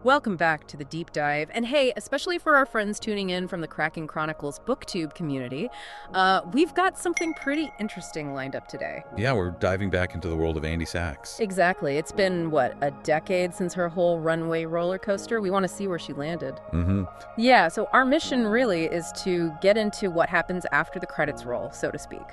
Welcome back to the deep dive. And hey, especially for our friends tuning in from the Cracking Chronicles booktube community, we've got something pretty interesting lined up today. Yeah, we're diving back into the world of Andy Sachs. Exactly. It's been, what, a decade since her whole runway roller coaster? We want to see where she landed. Yeah, so our mission really is to get into what happens after the credits roll, so to speak.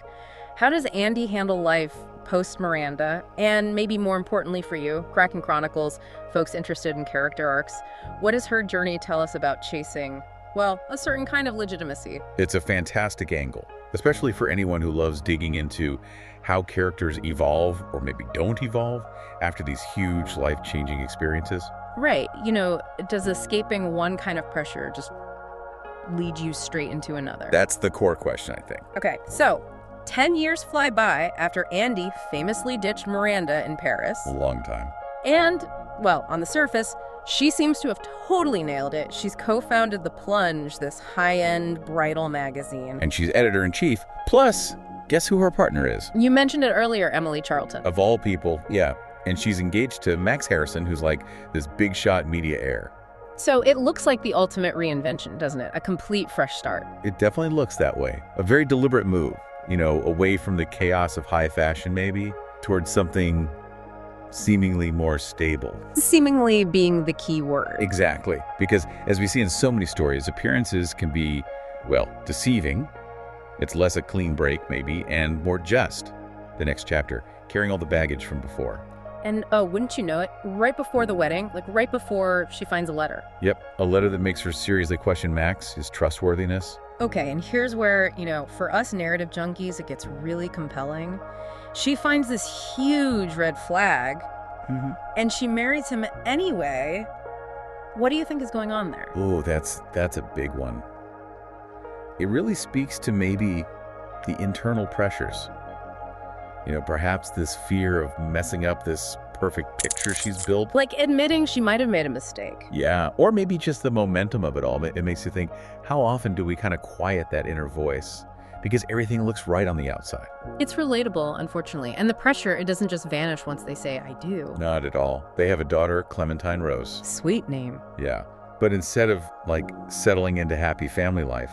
How does Andy handle life post-Miranda? And maybe more importantly for you, Cracking Chronicles, folks interested in character arcs, what does her journey tell us about chasing, well, a certain kind of legitimacy? It's a fantastic angle, especially for anyone who loves digging into how characters evolve or maybe don't evolve after these huge life-changing experiences. Right. You know, does escaping one kind of pressure just lead you straight into another? That's the core question, I think. Okay, so 10 years fly by after Andy famously ditched Miranda in Paris. A long time. And, well, on the surface, she seems to have totally nailed it. She's co-founded the Plunge, this high-end bridal magazine. And she's editor-in-chief. Plus, guess who her partner is? You mentioned it earlier, Emily Charlton. Of all people, yeah. And she's engaged to Max Harrison, who's like this big shot media heir. So it looks like the ultimate reinvention, doesn't it? A complete fresh start. It definitely looks that way. A very deliberate move. You know, away from the chaos of high fashion, maybe, towards something seemingly more stable. Seemingly being the key word. Exactly. Because as we see in so many stories, appearances can be, well, deceiving. It's less a clean break, maybe, and more just. The next chapter, carrying all the baggage from before. And, oh, wouldn't you know it, right before the wedding, like right before she finds a letter. Yep, a letter that makes her seriously question Max, his trustworthiness. Okay, and here's where, you know, for us narrative junkies, it gets really compelling. She finds this huge red flag, and she marries him anyway. What do you think is going on there? Oh, that's a big one. It really speaks to maybe the internal pressures. You know, perhaps this fear of messing up this perfect picture she's built. Like admitting she might have made a mistake. Yeah, or maybe just the momentum of it all. It makes you think, how often do we kind of quiet that inner voice? Because everything looks right on the outside. It's relatable, unfortunately. And the pressure, it doesn't just vanish once they say, I do. Not at all. They have a daughter, Clementine Rose. Sweet name. Yeah, but instead of like settling into happy family life,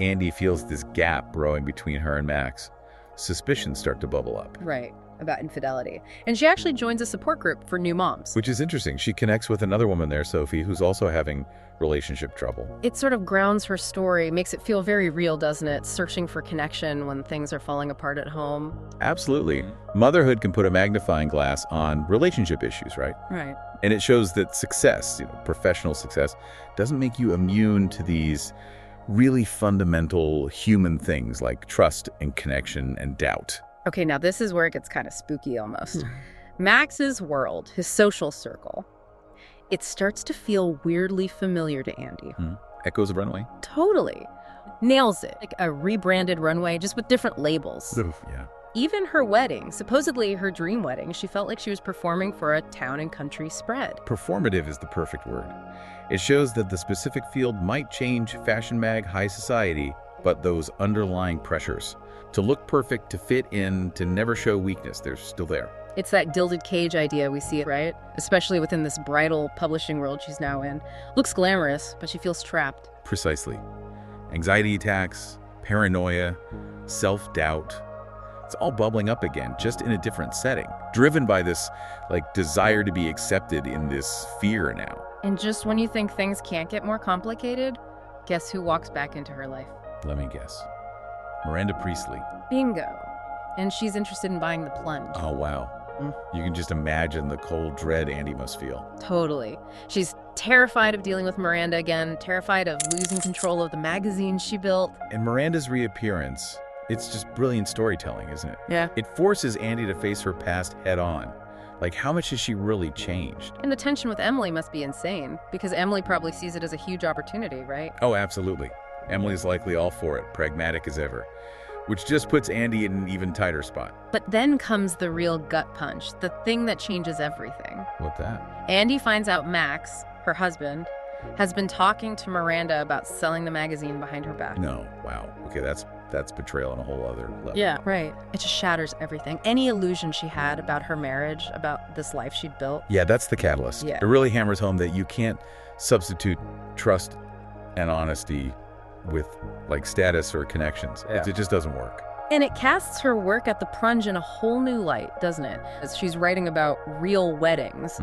Andy feels this gap growing between her and Max. Suspicions start to bubble up. Right, about infidelity. And she actually joins a support group for new moms. Which is interesting. She connects with another woman there, Sophie, who's also having relationship trouble. It sort of grounds her story, makes it feel very real, doesn't it? Searching for connection when things are falling apart at home. Absolutely. Motherhood can put a magnifying glass on relationship issues, right? Right. And it shows that success, professional success, doesn't make you immune to these really fundamental human things like trust and connection and doubt. Okay, now this is where it gets kind of spooky almost. Max's world, his social circle, it starts to weird weirdly familiar to Andy. Echoes of Runway? Totally. Nails it. Like a rebranded runway, just with different labels. Yeah. Even her wedding, supposedly her dream wedding, she felt like she was performing for a town and country spread. Performative is the perfect word. It shows that the specific field might change fashion mag, high society, but those underlying pressures to look perfect, to fit in, to never show weakness, they're still there. It's that 𝐁𝐫𝐾 idea we see, right? Especially within this bridal publishing world she's now in. Looks glamorous, but she feels trapped. Precisely. Anxiety attacks, paranoia, self-doubt. It's all bubbling up again, just in a different setting. Driven by this, desire to be accepted in this fear now. And just when you think things can't get more complicated, guess who walks back into her life? Let me guess. Miranda Priestly. Bingo. And she's interested in buying the Plunge. Oh, wow. You can just imagine the cold dread Andy must feel. Totally. She's terrified of dealing with Miranda again, terrified of losing control of the magazine she built. And Miranda's reappearance, it's just brilliant storytelling, isn't it? Yeah. It forces Andy to face her past head on. How much has she really changed? And the tension with Emily must be insane, because Emily probably sees it as a huge opportunity, right? Oh, absolutely. Emily's likely all for it, pragmatic as ever, which just puts Andy in an even tighter spot. But then comes the real gut punch, the thing that changes everything. What's that? Andy finds out Max, her husband, has been talking to Miranda about selling the magazine behind her back. No, wow. Okay, that's that's betrayal on a whole other level. Yeah, right. It just shatters everything. Any illusion she had about her marriage, about this life she'd built. Yeah, that's the catalyst. Yeah. It really hammers home that you can't substitute trust and honesty with like status or connections. Yeah. It just doesn't work. And it casts her work at the Plunge in a whole new light, doesn't it? As she's writing about real weddings.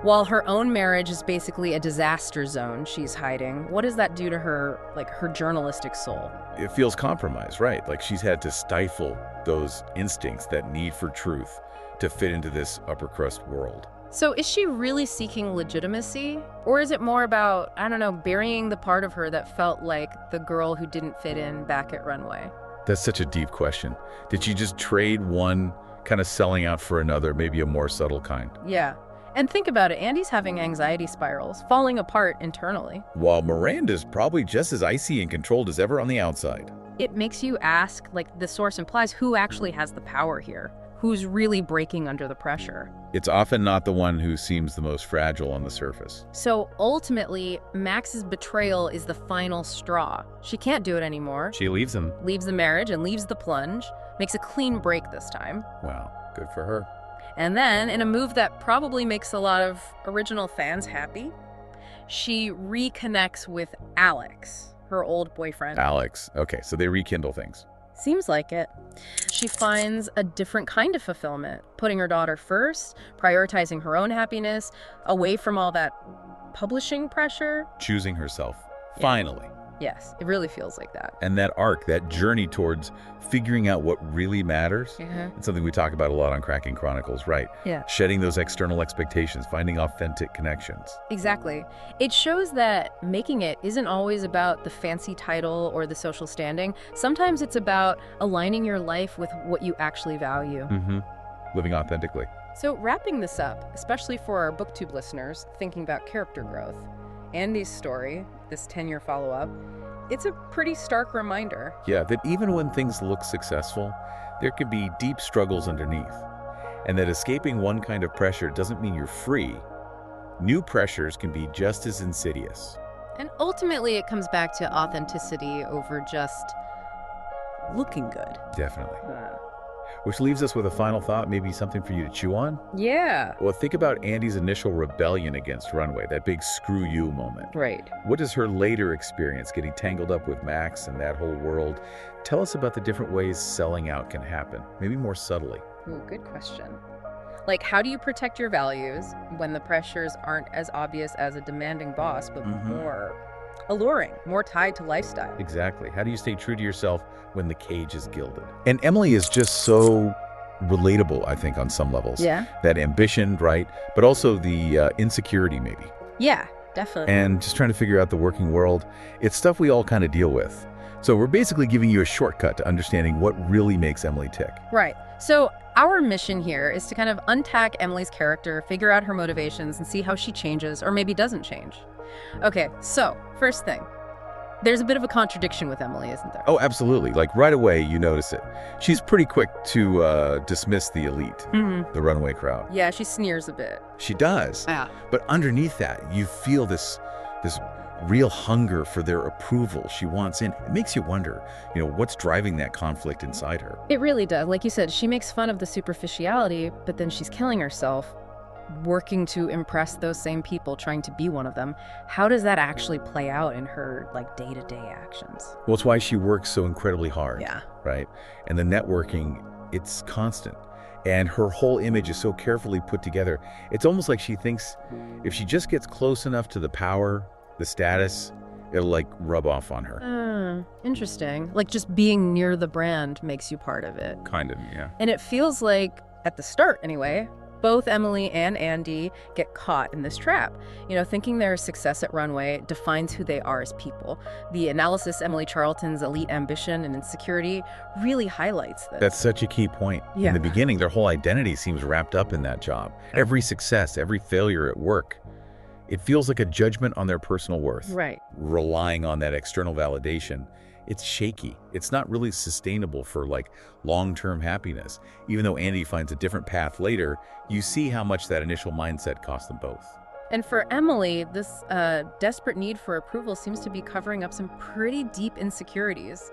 While her own marriage is basically a disaster zone she's hiding, what does that do to her, like her journalistic soul? It feels compromised, right? Like she's had to stifle those instincts, that need for truth, to fit into this upper crust world. So is she really seeking legitimacy? Or is it more about, I don't know, burying the part of her that felt like the girl who didn't fit in back at Runway? That's such a deep question. Did she just trade one kind of selling out for another, maybe a more subtle kind? Yeah. And think about it, Andy's having anxiety spirals, falling apart internally. While Miranda's probably just as icy and controlled as ever on the outside. It makes you ask, like the source implies, who actually has the power here? Who's really breaking under the pressure? It's often not the one who seems the most fragile on the surface. So ultimately, Max's betrayal is the final straw. She can't do it anymore. She leaves him. Leaves the marriage and leaves the Plunge. Makes a clean break this time. Wow, good for her. And then, in a move that probably makes a lot of original fans happy, she reconnects with Alex, her old boyfriend. Alex. Okay, so they rekindle things. Seems like it. She finds a different kind of fulfillment, putting her daughter first, prioritizing her own happiness, away from all that publishing pressure. Choosing herself, finally. Yes, it really feels like that. And that arc, that journey towards figuring out what really matters, it's something we talk about a lot on Cracking Chronicles, right? Yeah. Shedding those external expectations, finding authentic connections. Exactly. It shows that making it isn't always about the fancy title or the social standing. Sometimes it's about aligning your life with what you actually value. Living authentically. So wrapping this up, especially for our BookTube listeners thinking about character growth, Andy's story, this 10-year follow-up, it's a pretty stark reminder. Yeah, that even when things look successful, there can be deep struggles underneath. And that escaping one kind of pressure doesn't mean you're free. New pressures can be just as insidious. And ultimately, it comes back to authenticity over just looking good. Definitely. Which leaves us with a final thought, maybe something for you to chew on. Yeah. Well, think about Andy's initial rebellion against Runway, that big screw you moment. Right. What does her later experience, getting tangled up with Max and that whole world, tell us about the different ways selling out can happen, maybe more subtly? Ooh, good question. Like, how do you protect your values when the pressures aren't as obvious as a demanding boss, but more alluring, more tied to lifestyle? Exactly. How do you stay true to yourself when the cage is gilded? And Emily is just so relatable, I think, on some levels. Yeah. That ambition, right? But also the insecurity, maybe. Yeah, definitely. And just trying to figure out the working world. It's stuff we all kind of deal with. So we're basically giving you a shortcut to understanding what really makes Emily tick. Right. So our mission here is to kind of unpack Emily's character, figure out her motivations, and see how she changes or maybe doesn't change. Okay, so first thing, there's a bit of a contradiction with Emily, isn't there? Oh, absolutely. Like right away, you notice it. She's pretty quick to dismiss the elite, the Runway crowd. Yeah, she sneers a bit. She does. Yeah. But underneath that, you feel this real hunger for their approval she wants in. It makes you wonder, what's driving that conflict inside her? It really does. Like you said, she makes fun of the superficiality, but then she's killing herself, working to impress those same people, trying to be one of them. How does that actually play out in her, like, day-to-day actions? Well, it's why she works so incredibly hard. Yeah. Right? And the networking, it's constant. And her whole image is so carefully put together. It's almost like she thinks if she just gets close enough to the power, the status, it'll like rub off on her. Interesting. Like just being near the brand makes you part of it. Kind of, yeah. And it feels like, at the start anyway, both Emily and Andy get caught in this trap. Thinking their success at Runway defines who they are as people. The analysis Emily Charlton's elite ambition and insecurity really highlights this. That's such a key point. Yeah. In the beginning, their whole identity seems wrapped up in that job. Every success, every failure at work, it feels like a judgment on their personal worth. Right. Relying on that external validation. It's shaky. It's not really sustainable for like long-term happiness. Even though Andy finds a different path later, you see how much that initial mindset cost them both. And for Emily, this desperate need for approval seems to be covering up some pretty deep insecurities.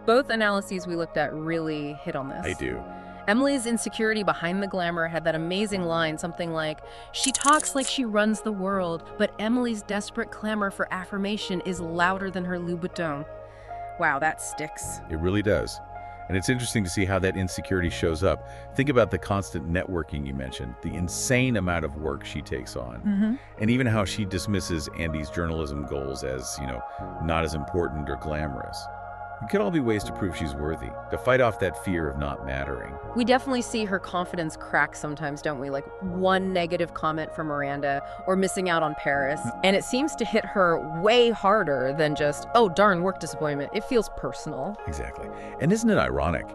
Both analyses we looked at really hit on this. I do. Emily's insecurity behind the glamour had that amazing line, something like, "She talks like she runs the world, but Emily's desperate clamor for affirmation is louder than her Louboutin." Wow, that sticks. It really does. And it's interesting to see how that insecurity shows up. Think about the constant networking you mentioned, the insane amount of work she takes on, and even how she dismisses Andy's journalism goals as, not as important or glamorous. It could all be ways to prove she's worthy, to fight off that fear of not mattering. We definitely see her confidence crack sometimes, don't we? Like one negative comment from Miranda or missing out on Paris. And it seems to hit her way harder than just, oh, darn, work disappointment. It feels personal. Exactly. And isn't it ironic?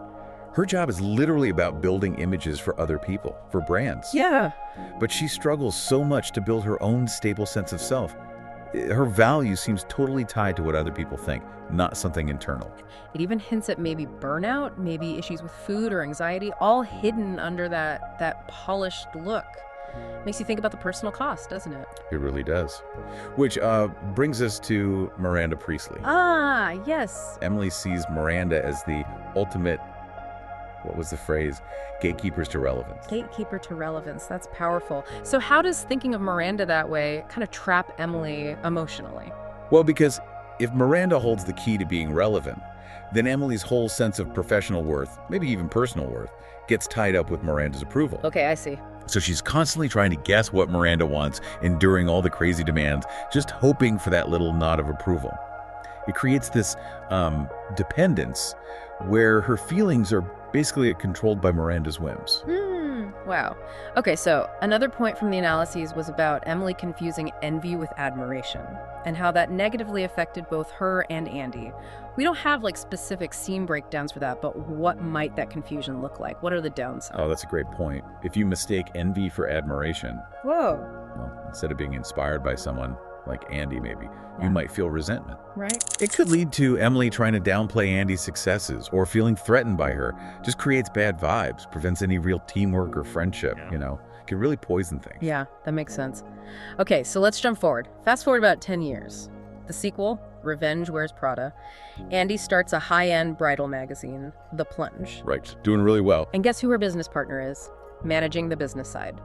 Her job is literally about building images for other people, for brands. Yeah. But she struggles so much to build her own stable sense of self. Her value seems totally tied to what other people think, not something internal. It even hints at maybe burnout, maybe issues with food or anxiety, all hidden under that polished look. Makes you think about the personal cost, doesn't it? It really does. Which brings us to Miranda Priestly. Ah, yes. Emily sees Miranda as the ultimate, what was the phrase? Gatekeepers to relevance. Gatekeeper to relevance. That's powerful. So how does thinking of Miranda that way kind of trap Emily emotionally? Well, because if Miranda holds the key to being relevant, then Emily's whole sense of professional worth, maybe even personal worth, gets tied up with Miranda's approval. Okay, I see. So she's constantly trying to guess what Miranda wants, enduring all the crazy demands, just hoping for that little nod of approval. It creates this dependence where her feelings are basically controlled by Miranda's whims. Wow. Okay, so another point from the analyses was about Emily confusing envy with admiration and how that negatively affected both her and Andy. We don't have specific scene breakdowns for that, but what might that confusion look like? What are the downsides? Oh, that's a great point. If you mistake envy for admiration, well, instead of being inspired by someone like Andy maybe, you might feel resentment. Right. It could lead to Emily trying to downplay Andy's successes or feeling threatened by her. Just creates bad vibes, prevents any real teamwork or friendship, Can really poison things. Yeah, that makes sense. Okay, so let's jump forward. Fast forward about 10 years. The sequel, Revenge Wears Prada. Andy starts a high-end bridal magazine, The Plunge. Right, doing really well. And guess who her business partner is? Managing the business side.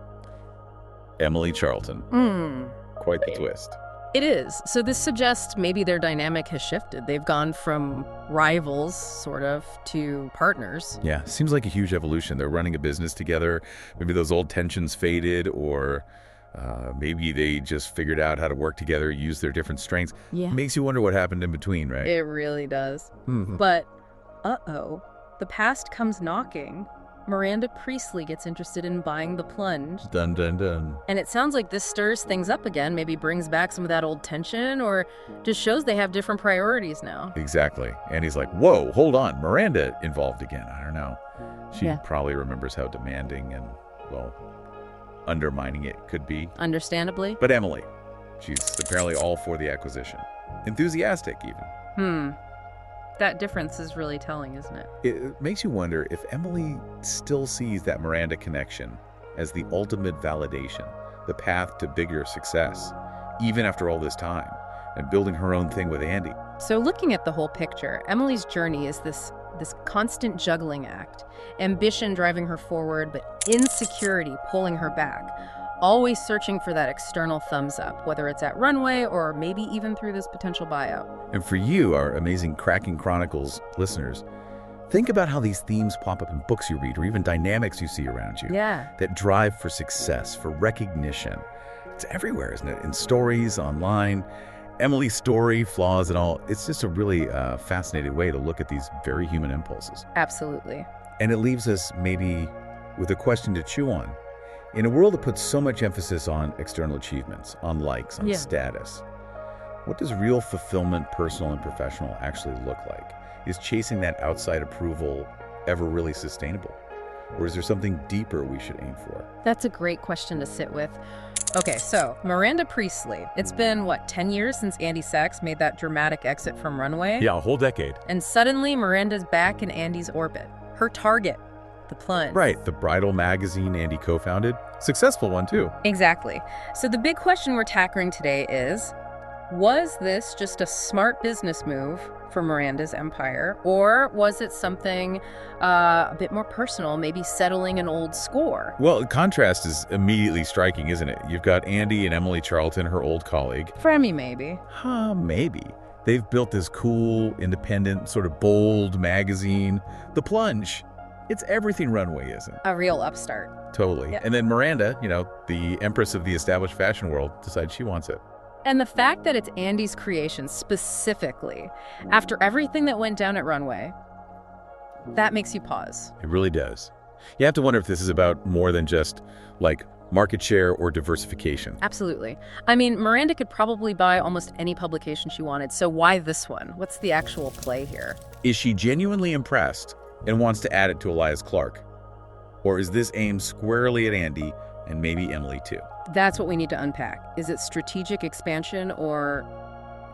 Emily Charlton. Quite the twist. It is. So this suggests maybe their dynamic has shifted. They've gone from rivals, sort of, to partners. Yeah, seems like a huge evolution. They're running a business together. Maybe those old tensions faded, or maybe they just figured out how to work together, use their different strengths. Yeah. Makes you wonder what happened in between, right? It really does. But, the past comes knocking. Miranda Priestly gets interested in buying the Plunge. Dun, dun, dun. And it sounds like this stirs things up again, maybe brings back some of that old tension, or just shows they have different priorities now. Exactly. And he's like, whoa, hold on, Miranda involved again. I don't know. She probably remembers how demanding and, undermining it could be. Understandably. But Emily, she's apparently all for the acquisition. Enthusiastic, even. That difference is really telling, isn't it? It makes you wonder if Emily still sees that Miranda connection as the ultimate validation, the path to bigger success, even after all this time, and building her own thing with Andy. So looking at the whole picture, Emily's journey is this constant juggling act, ambition driving her forward, but insecurity pulling her back, always searching for that external thumbs up, whether it's at runway or maybe even through this potential buyout. And for you, our amazing Cracking Chronicles listeners, think about how these themes pop up in books you read or even dynamics you see around you. Yeah. That drive for success, for recognition. It's everywhere, isn't it? In stories, online, Emily's story, flaws and all. It's just a really fascinating way to look at these very human impulses. Absolutely. And it leaves us maybe with a question to chew on. In a world that puts so much emphasis on external achievements, on likes, on status, what does real fulfillment, personal and professional, actually look like? Is chasing that outside approval ever really sustainable? Or is there something deeper we should aim for? That's a great question to sit with. Okay, so Miranda Priestly. It's been, 10 years since Andy Sachs made that dramatic exit from runway? Yeah, a whole decade. And suddenly Miranda's back in Andy's orbit. Her target. The Plunge. Right, the bridal magazine Andy co-founded, Successful one, too. Exactly. So the big question we're tackling today is, was this just a smart business move for Miranda's empire, or was it something a bit more personal, maybe settling an old score? Well, the contrast is immediately striking, isn't it? You've got Andy and Emily Charlton, her old colleague. Fremy, maybe. Maybe. They've built this cool, independent, sort of bold magazine. The Plunge. It's everything Runway isn't. A real upstart. Totally. Yep. And then Miranda, the empress of the established fashion world, decides she wants it. And the fact that it's Andy's creation specifically, after everything that went down at Runway, that makes you pause. It really does. You have to wonder if this is about more than just, like, market share or diversification. Absolutely. I mean, Miranda could probably buy almost any publication she wanted, so why this one? What's the actual play here? Is she genuinely impressed and wants to add it to Elias Clark? Or is this aimed squarely at Andy and maybe Emily too? That's what we need to unpack. Is it strategic expansion or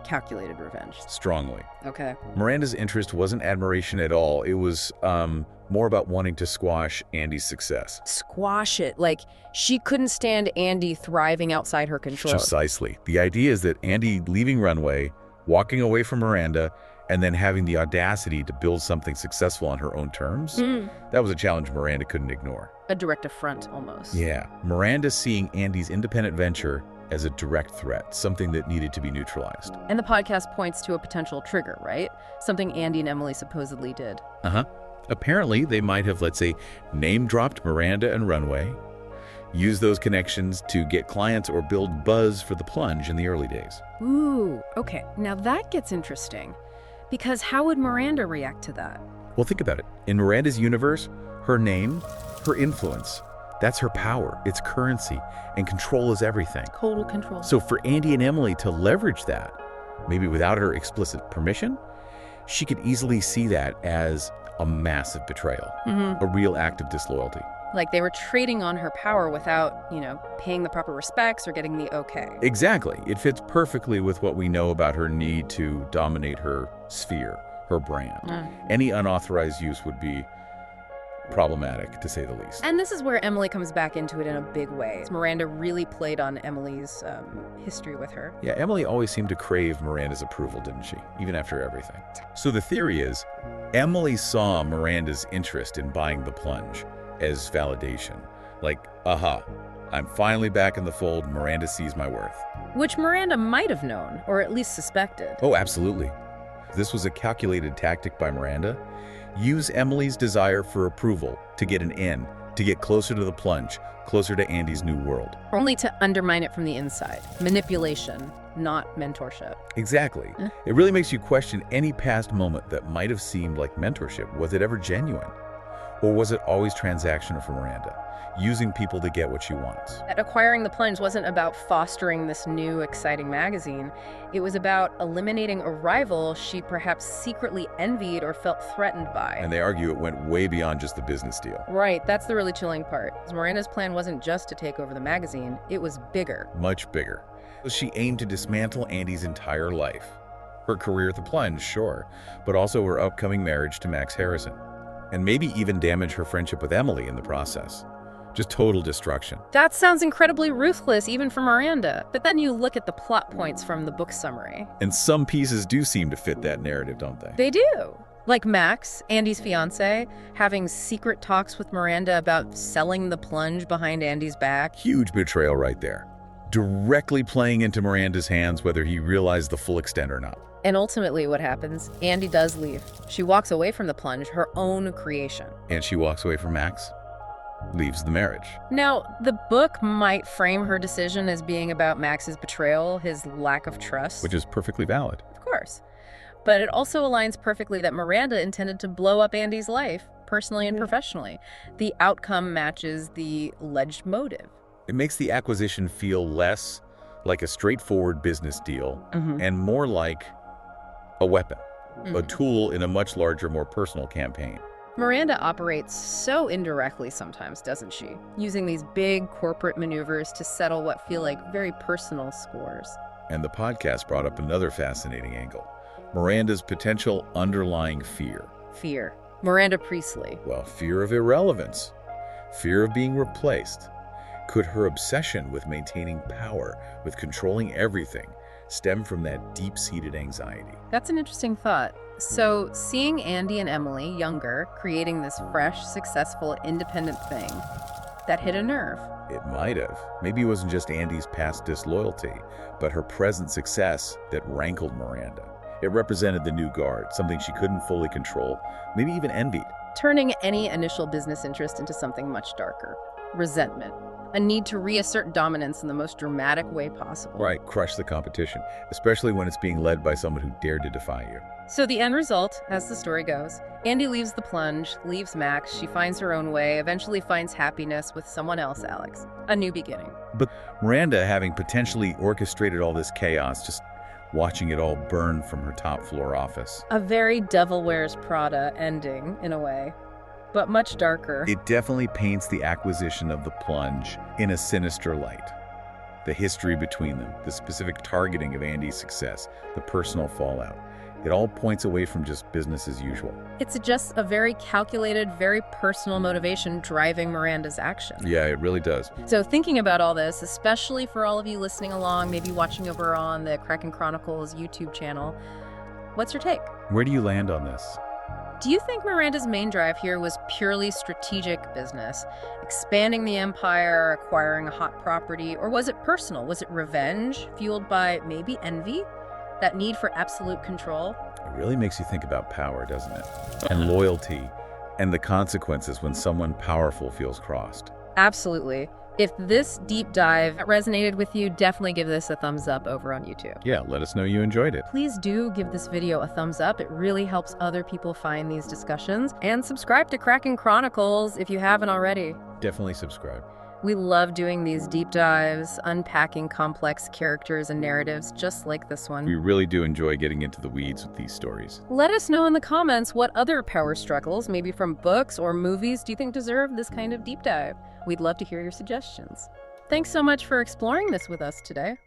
calculated revenge? Strongly. Okay. Miranda's interest wasn't admiration at all. It was more about wanting to squash Andy's success. Squash it. Like, she couldn't stand Andy thriving outside her control. Precisely. The idea is that Andy leaving Runway, walking away from Miranda, and then having the audacity to build something successful on her own terms, that was a challenge Miranda couldn't ignore. A direct affront, almost. Yeah. Miranda seeing Andy's independent venture as a direct threat, something that needed to be neutralized. And the podcast points to a potential trigger, right? Something Andy and Emily supposedly did. Apparently, they might have, let's say, name-dropped Miranda and Runway, used those connections to get clients or build buzz for the Plunge in the early days. Ooh, okay. Now that gets interesting. Because how would Miranda react to that? Well, think about it. In Miranda's universe, her name, her influence, that's her power, it's currency, and control is everything. Total control. So for Andy and Emily to leverage that, maybe without her explicit permission, she could easily see that as a massive betrayal, a real act of disloyalty. Like they were trading on her power without, paying the proper respects or getting the okay. Exactly. It fits perfectly with what we know about her need to dominate her sphere, her brand. Any unauthorized use would be problematic, to say the least. And this is where Emily comes back into it in a big way. Miranda really played on Emily's history with her. Yeah, Emily always seemed to crave Miranda's approval, didn't she? Even after everything. So the theory is, Emily saw Miranda's interest in buying the Plunge as validation. Like, aha, I'm finally back in the fold, Miranda sees my worth. Which Miranda might have known, or at least suspected. Oh, absolutely. This was a calculated tactic by Miranda. Use Emily's desire for approval to get an in, to get closer to the Plunge, closer to Andy's new world. Only to undermine it from the inside. Manipulation, not mentorship. Exactly. It really makes you question any past moment that might have seemed like mentorship. Was it ever genuine? Or was it always transactional for Miranda, using people to get what she wants? Acquiring the Plunge wasn't about fostering this new, exciting magazine. It was about eliminating a rival she perhaps secretly envied or felt threatened by. And they argue it went way beyond just the business deal. Right, that's the really chilling part. Miranda's plan wasn't just to take over the magazine, it was bigger. Much bigger. She aimed to dismantle Andy's entire life. Her career at the Plunge, sure, but also her upcoming marriage to Max Harrison. And maybe even damage her friendship with Emily in the process. Just total destruction. That sounds incredibly ruthless, even for Miranda. But then you look at the plot points from the book summary. And some pieces do seem to fit that narrative, don't they? They do. Like Max, Andy's fiancé, having secret talks with Miranda about selling the Plunge behind Andy's back. Huge betrayal right there. Directly playing into Miranda's hands whether he realized the full extent or not. And ultimately what happens, Andy does leave. She walks away from the Plunge, her own creation. And she walks away from Max, leaves the marriage. Now, the book might frame her decision as being about Max's betrayal, his lack of trust. Which is perfectly valid. Of course. But it also aligns perfectly that Miranda intended to blow up Andy's life, personally and professionally. The outcome matches the alleged motive. It makes the acquisition feel less like a straightforward business deal and more like a weapon, a tool in a much larger, more personal campaign. Miranda operates so indirectly sometimes, doesn't she? Using these big corporate maneuvers to settle what feel like very personal scores. And the podcast brought up another fascinating angle. Miranda's potential underlying fear. Fear. Miranda Priestly. Well, fear of irrelevance. Fear of being replaced. Could her obsession with maintaining power, with controlling everything, stem from that deep-seated anxiety? That's an interesting thought. So, seeing Andy and Emily, younger, creating this fresh, successful, independent thing, that hit a nerve. It might have. Maybe it wasn't just Andy's past disloyalty, but her present success that rankled Miranda. It represented the new guard, something she couldn't fully control, maybe even envied. Turning any initial business interest into something much darker. Resentment. A need to reassert dominance in the most dramatic way possible. Right, crush the competition, especially when it's being led by someone who dared to defy you. So the end result, as the story goes, Andy leaves the Plunge, leaves Max, she finds her own way, eventually finds happiness with someone else, Alex. A new beginning. But Miranda, having potentially orchestrated all this chaos, just watching it all burn from her top floor office. A very Devil Wears Prada ending, in a way, but much darker. It definitely paints the acquisition of the Plunge in a sinister light. The history between them, the specific targeting of Andy's success, the personal fallout. It all points away from just business as usual. It's just a very calculated, very personal motivation driving Miranda's action. Yeah, it really does. So thinking about all this, especially for all of you listening along, maybe watching over on the Kraken Chronicles YouTube channel, what's your take? Where do you land on this? Do you think Miranda's main drive here was purely strategic business, expanding the empire, acquiring a hot property, or was it personal? Was it revenge, fueled by maybe envy? That need for absolute control? It really makes you think about power, doesn't it? And loyalty, and the consequences when someone powerful feels crossed. Absolutely. If this deep dive resonated with you, definitely give this a thumbs up over on YouTube. Yeah, let us know you enjoyed it. Please do give this video a thumbs up. It really helps other people find these discussions. And subscribe to Kraken Chronicles if you haven't already. Definitely subscribe. We love doing these deep dives, unpacking complex characters and narratives just like this one. We really do enjoy getting into the weeds with these stories. Let us know in the comments what other power struggles, maybe from books or movies, do you think deserve this kind of deep dive? We'd love to hear your suggestions. Thanks so much for exploring this with us today.